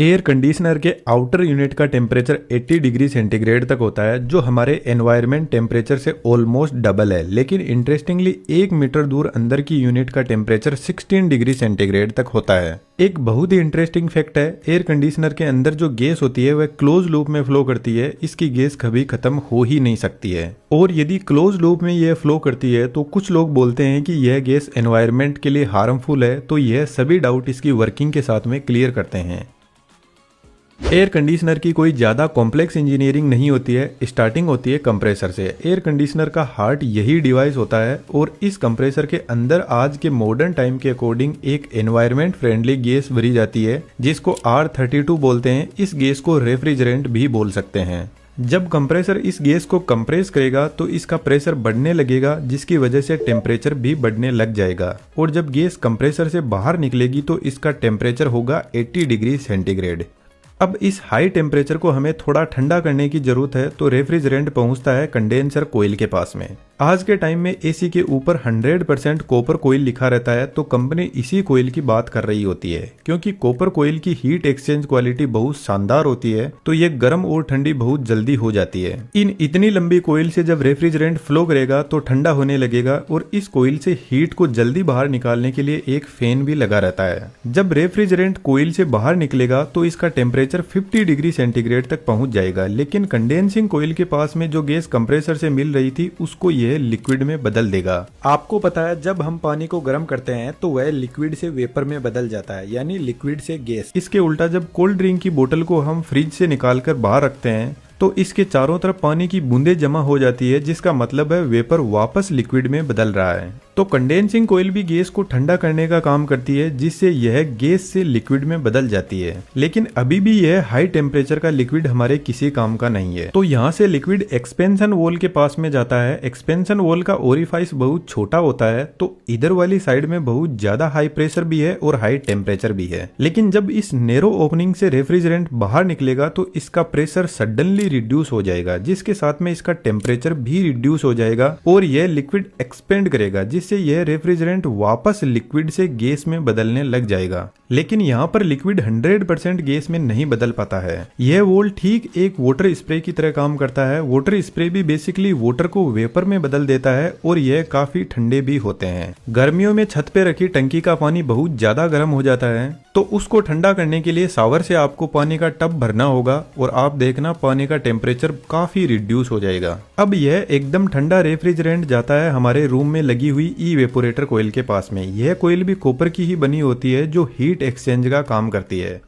Air conditioner के outer unit का temperature 80 degree centigrade तक होता है, जो हमारे एनवायरनमेंट टेम्परेचर से ऑलमोस्ट डबल है। लेकिन इंटरेस्टिंगली 1 मीटर दूर अंदर की यूनिट का टेम्परेचर 16 डिग्री सेंटीग्रेड तक होता है। एक बहुत ही इंटरेस्टिंग फैक्ट है, एयर कंडीशनर के अंदर जो गैस होती है वह क्लोज लूप में फ्लो करती है। इसकी गैस कभी खत्म हो ही नहीं सकती है, और यदि क्लोज लूप में यह फ्लो करती है तो कुछ लोग बोलते हैं कि यह गैस एनवायरनमेंट के लिए हार्मफुल है। तो यह सभी डाउट इसकी वर्किंग के साथ में क्लियर करते हैं। एयर कंडीशनर की कोई ज़्यादा कॉम्प्लेक्स इंजीनियरिंग नहीं होती है, स्टार्टिंग होती है कंप्रेसर से। एयर कंडीशनर का हार्ट यही डिवाइस होता है, और इस कंप्रेसर के अंदर आज के मॉडर्न टाइम के अकॉर्डिंग एक एनवायरनमेंट फ्रेंडली गैस भरी जाती है, जिसको R32 बोलते हैं। इस गैस को रेफ्रिजरेंट भी बोल सकते हैं। जब कंप्रेसर इस गैस को कंप्रेस करेगा तो इसका प्रेशर बढ़ने लगेगा, जिसकी वजह से टेम्परेचर भी बढ़ने लग जाएगा, और जब गैस कंप्रेसर से बाहर निकलेगी तो इसका टेम्परेचर होगा 80 डिग्री सेंटीग्रेड। अब इस हाई टेम्परेचर को हमें थोड़ा ठंडा करने की जरूरत है, तो रेफ्रिजरेंट पहुंचता है कंडेंसर कोयल के पास में। आज के टाइम में एसी के ऊपर 100% कॉपर कोयल लिखा रहता है, तो कंपनी इसी कोयल की बात कर रही होती है, क्योंकि कॉपर कोयल की हीट एक्सचेंज क्वालिटी बहुत शानदार होती है, तो ये गर्म और ठंडी बहुत जल्दी हो जाती है। इन इतनी लंबी कोयल से जब रेफ्रिजरेंट फ्लो करेगा तो ठंडा होने लगेगा, और इस कोयल से हीट को जल्दी बाहर निकालने के लिए एक फैन भी लगा रहता है। जब रेफ्रिजरेंट कोयल से बाहर निकलेगा तो इसका टेम्परेचर 50 डिग्री सेंटीग्रेड तक पहुंच जाएगा, लेकिन कंडेंसिंग कोयल के पास में जो गैस कंप्रेसर से मिल रही थी उसको यह लिक्विड में बदल देगा। आपको पता है, जब हम पानी को गर्म करते हैं तो वह लिक्विड से वेपर में बदल जाता है, यानी लिक्विड से गैस। इसके उल्टा जब कोल्ड ड्रिंक की बोतल को हम फ्रिज से निकालकर बाहर रखते हैं तो इसके चारों तरफ पानी की बूंदें जमा हो जाती है, जिसका मतलब है वेपर वापस लिक्विड में बदल रहा है। तो कंडेंसिंग कोयल भी गैस को ठंडा करने का काम करती है, जिससे यह गैस से लिक्विड में बदल जाती है। लेकिन अभी भी यह हाई टेम्परेचर का लिक्विड हमारे किसी काम का नहीं है। तो यहाँ से लिक्विड एक्सपेंशन वॉल के पास में जाता है। एक्सपेंशन वॉल का ओरिफाइस बहुत छोटा होता है, तो इधर वाली साइड में बहुत ज्यादा हाई प्रेशर भी है और हाई टेम्परेचर भी है। लेकिन जब इस नैरो ओपनिंग से रेफ्रिजरेंट बाहर निकलेगा तो इसका प्रेशर सडनली रिड्यूस हो जाएगा, जिसके साथ में इसका टेम्परेचर भी रिड्यूस हो जाएगा, और यह लिक्विड एक्सपेंड करेगा, जिससे यह रेफ्रिजरेंट वापस लिक्विड से गैस में बदलने लग जाएगा। लेकिन यहाँ पर लिक्विड 100% गैस में नहीं बदल पाता है। यह वॉल ठीक एक वाटर स्प्रे की तरह काम करता है। वाटर स्प्रे भी बेसिकली वाटर को वेपर में बदल देता है, और यह काफी ठंडे भी होते हैं। गर्मियों में छत पे रखी टंकी का पानी बहुत ज्यादा गर्म हो जाता है, तो उसको ठंडा करने के लिए शावर से आपको पानी का टब भरना होगा, और आप देखना पानी का टेम्परेचर काफी रिड्यूस हो जाएगा। अब यह एकदम ठंडा रेफ्रिजरेंट जाता है हमारे रूम में लगी हुई इवेपोरेटर कोयल के पास में। यह कोयल भी कॉपर की ही बनी होती है, जो हीट एक्सचेंज का काम करती है।